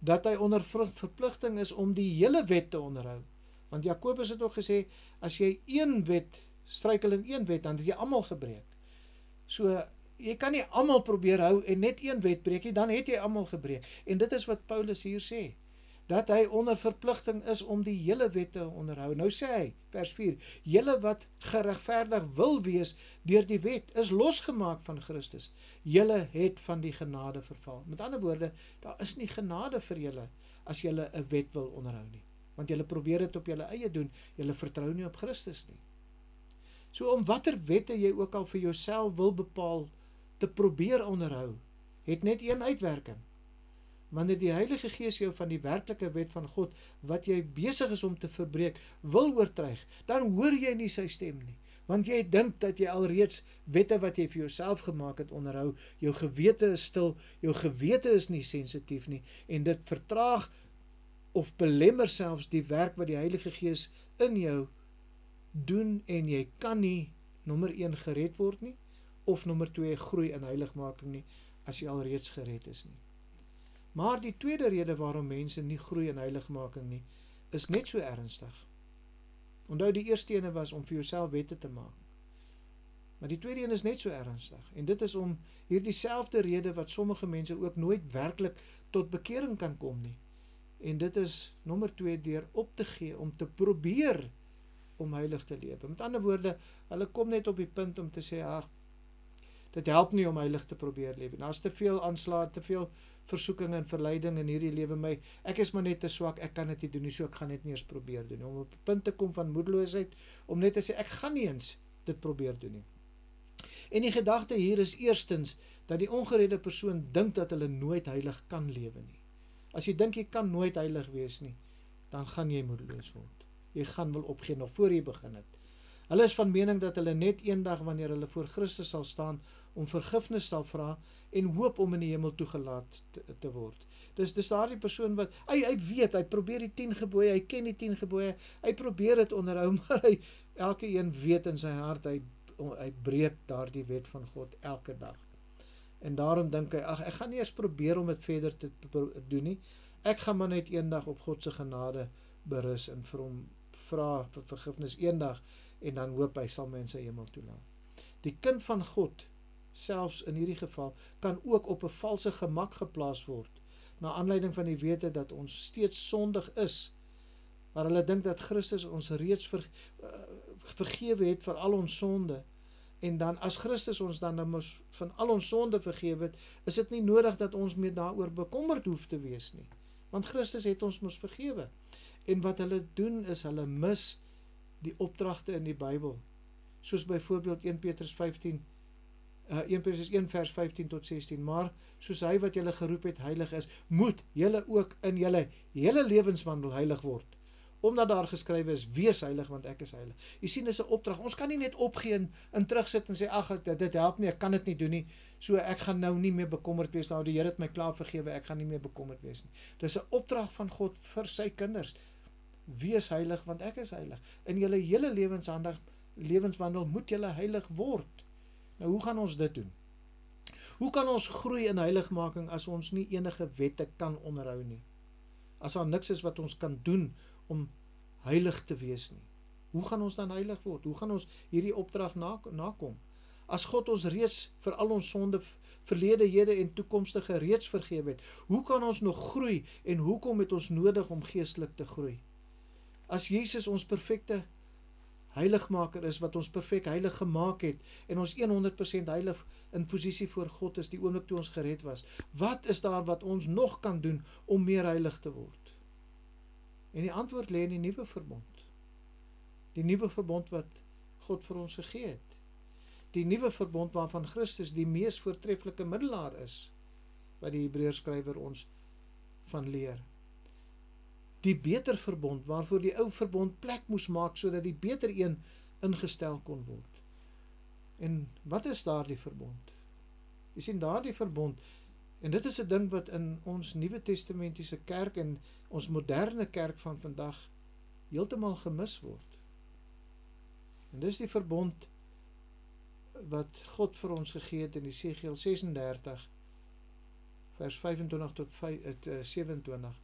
dat hy onder verpligting is om die hele wet te onderhou. Want Jakobus het ook gesê, as jy een wet, struikel in een wet, dan het jy almal gebreek. So, jy kan nie almal probeer hou en net een wet breek nie, dan het jy almal gebreek. En dit is wat Paulus hier sê, dat hy onder verpligting is om die hele wet te onderhou. Nou sê hy, vers 4, julle wat geregverdig wil wees deur die wet, is losgemaak van Christus. Julle het van die genade verval. Met ander woorde, daar is nie genade vir julle, as julle 'n wet wil onderhou nie. Want julle probeer dit op julle eie doen, julle vertrou nie op Christus nie. So om watter wette jy ook al vir jouself wil bepaal, te probeer onderhou, het net een uitwerking. Wanneer die Heilige Gees jou van die werklike wet van God, wat jy besig is om te verbreek, wil oortuig, dan hoor jy nie sy stem nie. Want jy dink dat jy alreeds wette wat jy vir jouself gemaak het onderhou, jou gewete is stil, jou gewete is nie sensitief nie, en dit vertraag of belemmer selfs die werk wat die Heilige Gees in jou doen, en jy kan nie, nommer 1, gered word nie, of nommer 2, groei in heiligmaking nie, as jy alreeds gered is nie. Maar die tweede rede waarom mense nie groei in heiligmaking nie, is net so ernstig. Onthou, die eerste ene was om vir jouself wette te maak. Maar die tweede een is net so ernstig. En dit is om hierdie selfde rede wat sommige mense ook nooit werklik tot bekering kan kom nie. En dit is nommer 2 deur op te gee, om te probeer om heilig te lewe. Met ander woorde, hulle kom net op die punt om te sê, ag, dit help nie om heilig te probeer lewe. Daar's te veel aanslae, te veel versoeking en verleiding in hierdie lewe my. Ek is maar net te swak, ek kan dit nie doen nie, so ek gaan dit nie eens probeer doen nie. Om op 'n punt te kom van moedeloosheid, om net te sê, ek gaan nie eens dit probeer doen nie. En die gedagte hier is eerstens, dat die ongeredde persoon dink dat hulle nooit heilig kan lewe nie. As jy dink jy kan nooit heilig wees nie, dan gaan jy moedeloos word. Jy gaan wil opgee nog voor jy begin het. Hulle is van mening dat hulle net eendag wanneer hulle voor Christus sal staan, om vergifnis sal vra en hoop om in die hemel toegelaat te word. Dis daardie persoon wat, hy weet, hy probeer die 10 gebooie, hy ken die 10 gebooie, hy probeer dit onderhou, maar hy, elke een weet in sy hart, hy breek daardie wet van God elke dag. En daarom dink hy, ag, ek gaan nie eens probeer om dit verder te doen nie, ek gaan maar net eendag op God se genade berus en vir hom vra vir vergifnis eendag, en dan hoop hy sal my in sy hemel toelaat. Die kind van God, selfs in hierdie geval, kan ook op 'n valse gemak geplaas word, na aanleiding van die wete dat ons steeds sondig is, maar hulle dink dat Christus ons reeds vergewe het vir al ons sonde, en dan as Christus ons dan van al ons sonde vergewe het, is dit nie nodig dat ons meer daaroor bekommerd hoef te wees nie, want Christus het ons mos vergewe. En wat hulle doen is, hulle mis die opdragte in die Bybel, soos byvoorbeeld 1 Petrus 1 vers 15 tot 16, maar soos hy wat julle geroep het heilig is, moet julle ook in julle hele lewenswandel heilig word, omdat daar geskrywe is, wees heilig, want ek is heilig. Jy sien, dis 'n opdrag, ons kan nie net opgee en terugsit en sê, ag, dit help nie, ek kan dit nie doen nie, so ek gaan nou nie meer bekommerd wees, nou die Here het my klaar vergewe, ek gaan nie meer bekommerd wees nie. Dis 'n opdrag van God vir sy kinders, wees heilig, want ek is heilig. In julle hele lewenswandel moet julle heilig word. Nou, hoe gaan ons dit doen? Hoe kan ons groei in heiligmaking as ons nie enige wette kan onderhou nie? As daar niks is wat ons kan doen om heilig te wees nie. Hoe gaan ons dan heilig word? Hoe gaan ons hierdie opdrag nakom? As God ons reeds vir al ons sonde, verlede, hede en toekomstige reeds vergewe het, hoe kan ons nog groei en hoekom het ons nodig om geestelik te groei? As Jesus ons perfekte heiligmaker is, wat ons perfek heilig gemaak het, en ons 100% heilig in posisie voor God is, die oomblik toe ons gered was, wat is daar wat ons nog kan doen om meer heilig te word? En die antwoord lê in die nuwe verbond. Die nuwe verbond wat God vir ons gegee het. Die nuwe verbond waarvan Christus die mees voortreffelike middelaar is, wat die Hebreërskrywer ons van leer. Die beter verbond, waarvoor die ou verbond plek moes maak, sodat die beter een ingestel kon word. En wat is daardie verbond? Jy sien, daardie verbond, en dit is 'n ding wat in ons Nuwe Testamentiese kerk en ons moderne kerk van vandag heeltemal gemis word. En dis die verbond wat God vir ons gegee het in Jesegiel 36 vers 25 tot 27,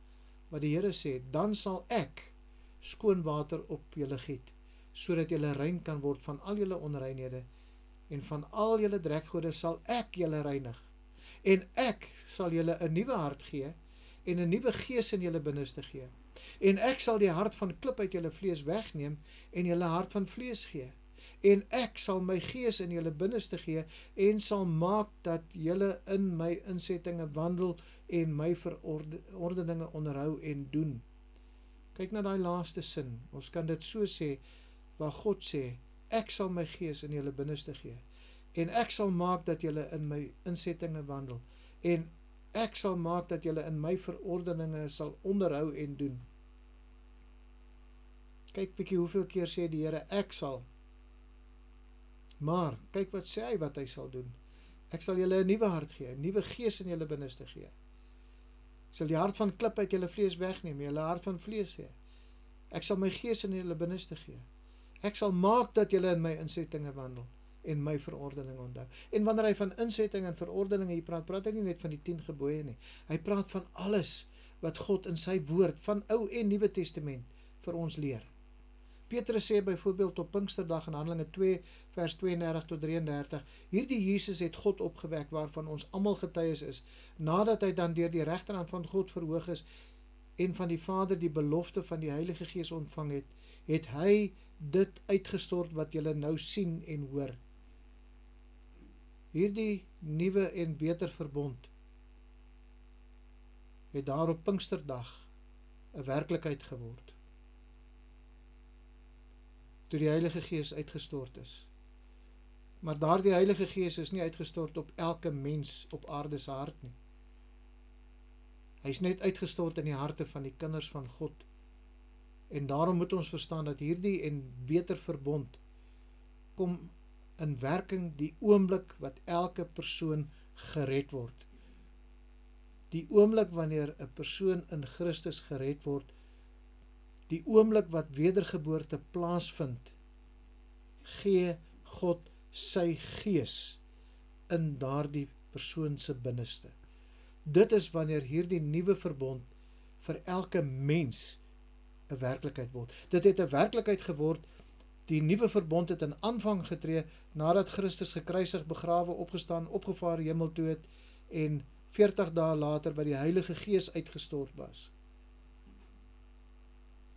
wat die Here sê, dan sal ek skoon water op julle giet, sodat julle rein kan word van al julle onreinhede, en van al julle drekgode sal ek julle reinig, en ek sal julle 'n nuwe hart gee, en 'n nuwe gees in julle binneste gee, en ek sal die hart van klip uit julle vlees wegneem, en julle hart van vlees gee, en ek sal my gees in julle binneste gee, en sal maak dat julle in my insettinge wandel, en my verordeninge onderhou en doen. Kyk na daai laaste sin, ons kan dit so sê, waar God sê, ek sal my gees in julle binneste gee, en ek sal maak dat julle in my insettinge wandel, en ek sal maak dat julle in my verordeninge sal onderhou en doen. Kyk bietjie hoeveel keer sê die Here, ek sal. Maar, kyk wat sê hy wat hy sal doen. Ek sal julle 'n nuwe hart gee, 'n nuwe gees in julle binneste gee. Ek sal die hart van klip uit julle vlees wegneem, julle hart van vlees gee. Ek sal my gees in julle binneste gee. Ek sal maak dat julle in my insettinge wandel, en my verordening onthou. En wanneer hy van insetting en verordeninge hier praat hy nie net van die 10 gebooie nie. Hy praat van alles wat God in sy woord, van Ou en Nuwe Testament, vir ons leer. Petrus sê byvoorbeeld op Pinksterdag in Handelinge 2 vers 32 tot 33, hierdie Jesus het God opgewek waarvan ons almal getuies is, nadat hy dan deur die regterhand van God verhoog is en van die Vader die belofte van die Heilige Gees ontvang het, het hy dit uitgestort wat julle nou sien en hoor. Hierdie nuwe en beter verbond het daar op Pinksterdag 'n werklikheid geword. Toe die Heilige Gees uitgestort is. Maar daardie Heilige Gees is nie uitgestort op elke mens op aarde se hart nie. Hy is net uitgestort in die harte van die kinders van God. En daarom moet ons verstaan dat hierdie en beter verbond kom in werking die oomblik wat elke persoon gered word. Die oomblik wanneer 'n persoon in Christus gered word, die oomblik wat wedergeboorte plaasvind, gee God sy gees in daardie persoon se binneste. Dit is wanneer hierdie nuwe verbond vir elke mens 'n werklikheid word. Dit het 'n werklikheid geword, die nuwe verbond het in aanvang getree nadat Christus gekruisig, begrawe, opgestaan, opgevaar hemel toe het en 40 dae later wat die Heilige Gees uitgestort was.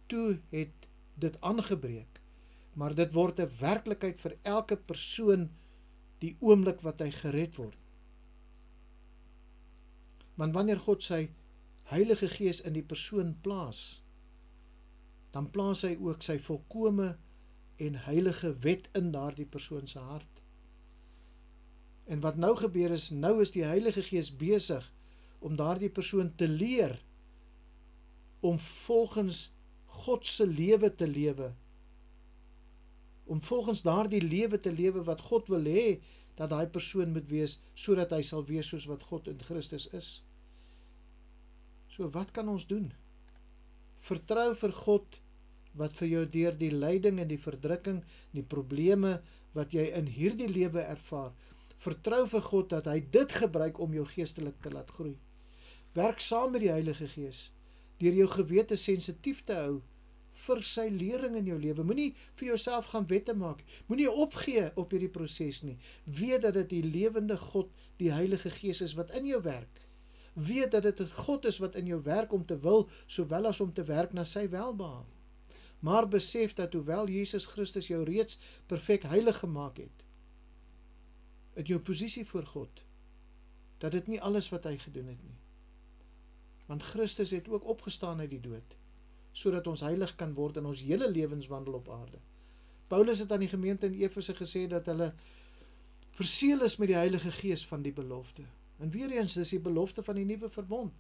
Toe het dit aangebreek, maar dit word 'n werklikheid vir elke persoon die oomblik wat hy gered word. Want wanneer God sy Heilige Gees in die persoon plaas, dan plaas hy ook sy volkome en heilige wet in daardie persoon se hart. En wat nou gebeur is, nou is die Heilige Gees besig om daardie persoon te leer om volgens God se lewe te lewe, om volgens daardie lewe te lewe wat God wil hê dat daai persoon moet wees, sodat hy sal wees soos wat God in Christus is. So wat kan ons doen? Vertrou vir God wat vir jou deur die lyding en die verdrukking, die probleme wat jy in hierdie lewe ervaar, vertrou vir God dat hy dit gebruik om jou geestelik te laat groei. Werk saam met die Heilige Gees, deur jou gewete sensitief te hou vir sy lering in jou lewe. Moenie vir jouself gaan wette maak. Moenie opgee op hierdie proses nie. Weet dat dit die lewende God, die Heilige Gees is wat in jou werk. Weet dat dit 'n God is wat in jou werk om te wil, sowel as om te werk na sy welbehae. Maar besef dat hoewel Jesus Christus jou reeds perfek heilig gemaak het, in jou posisie voor God, dat dit nie alles wat hy gedoen het nie. Want Christus het ook opgestaan uit die dood, sodat ons heilig kan word in ons hele lewenswandel op aarde. Paulus het aan die gemeente in Efese gesê dat hulle verseël is met die Heilige Gees van die belofte. En weer eens, dis die belofte van die nuwe verbond.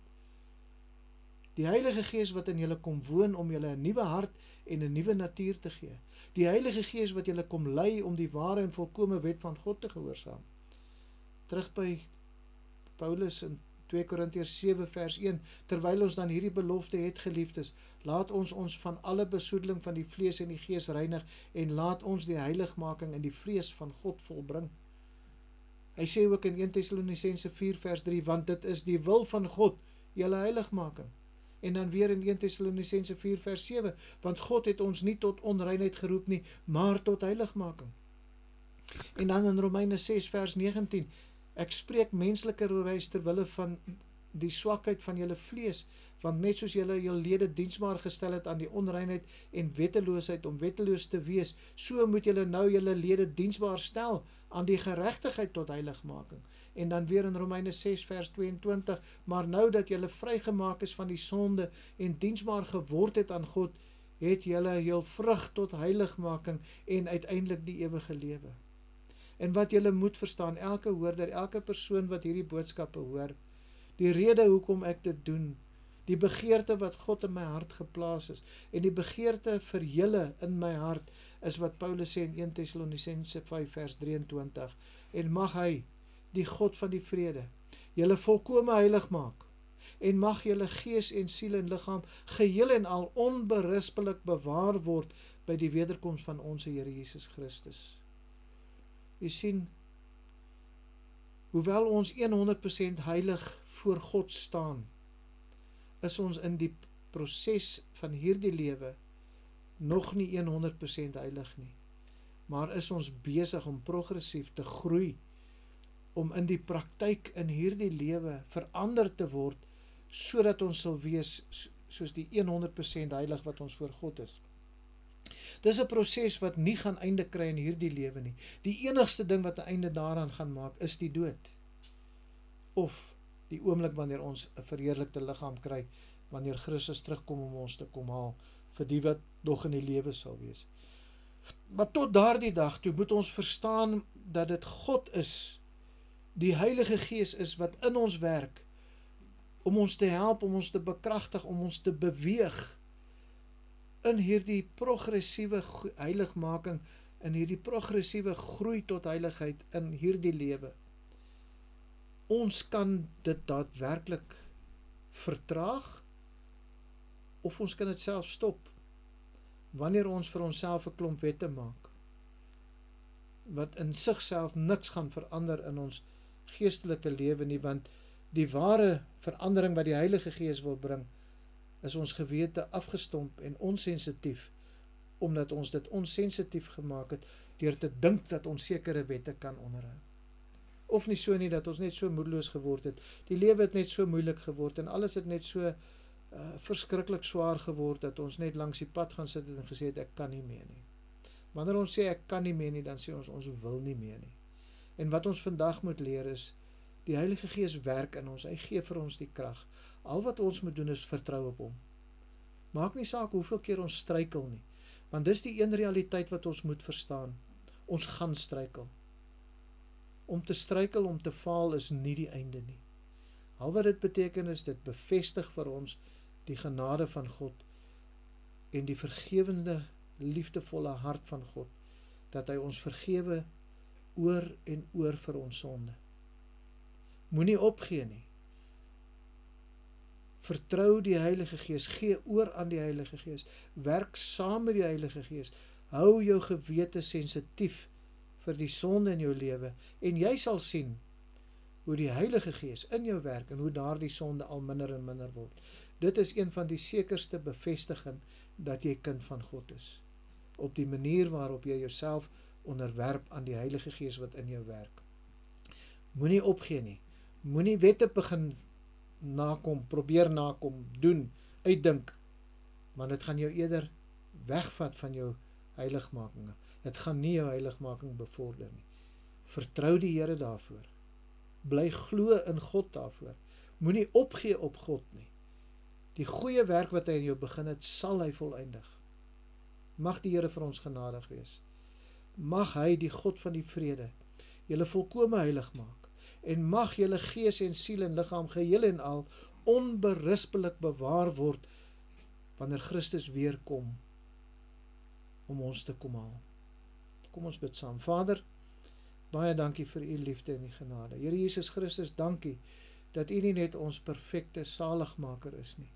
Die Heilige Gees wat in julle kom woon om julle 'n nuwe hart en 'n nuwe natuur te gee. Die Heilige Gees wat julle kom lei om die ware en volkomme wet van God te gehoorsaam. Terug by Paulus in 2 Korintiërs 7 vers 1, terwyl ons dan hierdie belofte het, geliefdes, laat ons van alle besoedeling van die vlees en die gees reinig en laat ons die heiligmaking in die vrees van God volbring. Hy sê ook in 1 Tessalonisense 4 vers 3, want dit is die wil van God, julle heiligmaking. En dan weer in 1 Tessalonisense 4 vers 7, want God het ons nie tot onreinheid geroep nie, maar tot heiligmaking. En dan in Romeine 6 vers 19, ek spreek menslike roereis ter wille van die swakheid van julle vlees, want net soos julle jul lede diensbaar gestel het aan die onreinheid en wetteloosheid om wetteloos te wees, so moet julle nou julle lede diensbaar stel aan die geregtigheid tot heiligmaking. En dan weer in Romeine 6 vers 22, maar nou dat julle vrygemaak is van die sonde en diensbaar geword het aan God, het julle jul vrug tot heiligmaking en uiteindelik die ewige lewe. En wat julle moet verstaan, elke hoorder, elke persoon wat hierdie boodskappe hoor, die rede hoekom ek dit doen, die begeerte wat God in my hart geplaas is, en die begeerte vir julle in my hart, is wat Paulus sê in 1 Tessalonisense 5 vers 23, en mag hy, die God van die vrede, julle volkome heilig maak, en mag julle gees en siel en liggaam geheel en al onberispelik bewaar word by die wederkoms van ons Here Jesus Christus. U sien, hoewel ons 100% heilig voor God staan, is ons in die proses van hierdie lewe nog nie 100% heilig nie, maar is ons besig om progressief te groei, om in die praktyk in hierdie lewe verander te word, sodat ons sal wees soos die 100% heilig wat ons voor God is. Dis 'n proses wat nie gaan einde kry in hierdie lewe nie. Die enigste ding wat 'n einde daaraan gaan maak, is die dood. Of die oomblik wanneer ons 'n verheerlikte liggaam kry, wanneer Christus terugkom om ons te kom haal, vir die wat nog in die lewe sal wees. Maar tot daardie dag toe moet ons verstaan dat dit God is, die Heilige Gees is wat in ons werk, om ons te help, om ons te bekragtig, om ons te beweeg in hierdie progressiewe heiligmaking, in hierdie progressiewe groei tot heiligheid in hierdie lewe. Ons kan dit daadwerklik vertraag, of ons kan dit self stop, wanneer ons vir onsself 'n klomp wette maak, wat in sigself niks gaan verander in ons geestelike lewe nie, want die ware verandering wat die Heilige Gees wil bring, is ons gewete afgestomp en onsensitief, omdat ons dit onsensitief gemaak het, deur te dink dat ons sekere wette kan onderhou. Of nie so nie, dat ons net so moedeloos geword het, die lewe het net so moeilik geword, en alles het net so verskriklik swaar geword, dat ons net langs die pad gaan sit en gesê het, ek kan nie meer nie. Wanneer ons sê, ek kan nie meer nie, dan sê ons wil nie meer nie. En wat ons vandag moet leer is, die Heilige Gees werk in ons, hy gee vir ons die krag. Al wat ons moet doen is vertrou op hom. Maak nie saak hoeveel keer ons struikel nie, want dis die een realiteit wat ons moet verstaan. Ons gaan struikel. Om te struikel, om te faal is nie die einde nie. Al wat dit beteken is, dit bevestig vir ons die genade van God en die vergewende, liefdevolle hart van God, dat hy ons vergewe oor en oor vir ons sonde. Moenie opgee nie. Vertrou die Heilige Gees, gee oor aan die Heilige Gees, werk saam met die Heilige Gees, hou jou gewete sensitief vir die sonde in jou lewe, en jy sal sien hoe die Heilige Gees in jou werk, en hoe daardie sonde al minder en minder word. Dit is een van die sekerste bevestiging, dat jy kind van God is, op die manier waarop jy jouself onderwerp aan die Heilige Gees wat in jou werk. Moenie opgee nie, moenie wette begin nakom, probeer nakom, doen, uitdink, want dit gaan jou eerder wegvat van jou heiligmaking. Dit gaan nie jou heiligmaking bevorder nie. Vertrou die Here daarvoor. Bly glo in God daarvoor. Moenie opgee op God nie. Die goeie werk wat hy in jou begin het, sal hy voleindig. Mag die Here vir ons genadig wees. Mag hy, die God van die vrede, julle volkome heilig maak, en mag julle gees en siel en liggaam geheel en al onberispelik bewaar word, wanneer Christus weer kom, om ons te kom haal. Kom ons bid saam. Vader, baie dankie vir u liefde en die genade. Here Jesus Christus, dankie, dat u nie net ons perfekte saligmaker is nie,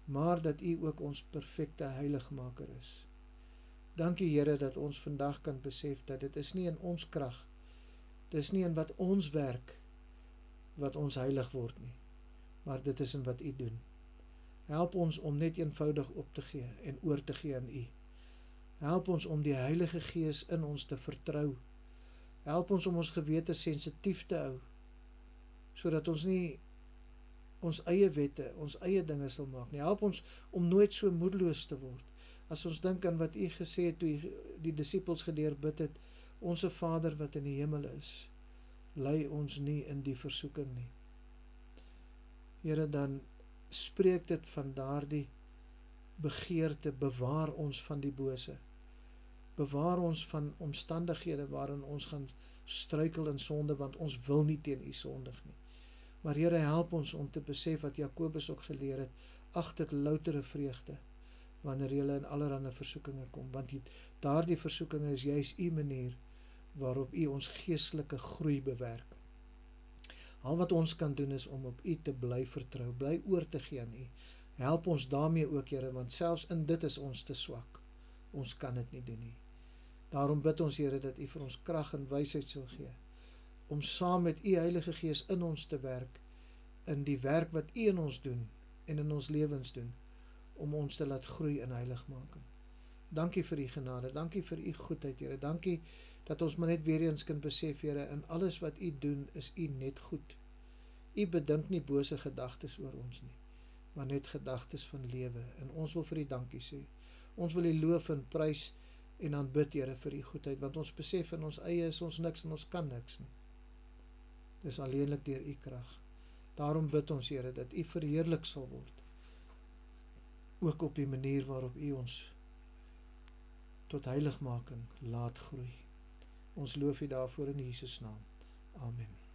maar dat u ook ons perfekte heiligmaker is. Dankie Here, dat ons vandag kan besef, dat dit is nie in ons krag, dit is nie in wat ons werk, wat ons heilig word nie, maar dit is in wat u doen. Help ons om net eenvoudig op te gee, en oor te gee aan u. Help ons om die Heilige Gees in ons te vertrou. Help ons om ons gewete sensitief te hou, sodat ons nie ons eie wette, ons eie dinge sal maak nie. Help ons om nooit so moedeloos te word. As ons dink aan wat u gesê het, toe die disippels geleer bid het, Onse Vader wat in die hemel is, lei ons nie in die versoeking nie. Here, dan spreek dit van daardie begeerte, bewaar ons van die bose. Bewaar ons van omstandighede waarin ons gaan struikel in sonde, want ons wil nie teen u sondig nie. Maar Here, help ons om te besef wat Jakobus ook geleer het, ag dit loutere vreugde, wanneer jy in allerhande versoekinge kom, want daardie versoekinge is juist u manier, waarop u ons geestelike groei bewerk. Al wat ons kan doen is om op u te bly vertrou, bly oor te gee aan u. Help ons daarmee ook, Here, want selfs in dit is ons te swak. Ons kan dit nie doen nie. Daarom bid ons, Here, dat u vir ons krag en wysheid sal gee, om saam met u Heilige Gees in ons te werk, in die werk wat u in ons doen, en in ons lewens doen, om ons te laat groei in heiligmaking. Dankie vir u genade, dankie vir u goedheid, Here. Dankie dat ons maar net weer eens kan besef, Here, in alles wat u doen, is u net goed. U bedink nie bose gedagtes oor ons nie, maar net gedagtes van lewe. En ons wil vir u dankie sê. Ons wil u loof en prys en aanbid, Here, vir u goedheid, want ons besef in ons eie is ons niks en ons kan niks nie. Dis alleenlik deur u krag. Daarom bid ons, Here, dat u verheerlik sal word, ook op die manier waarop u ons tot heiligmaking laat groei. Ons loof u daarvoor in Jesus naam. Amen.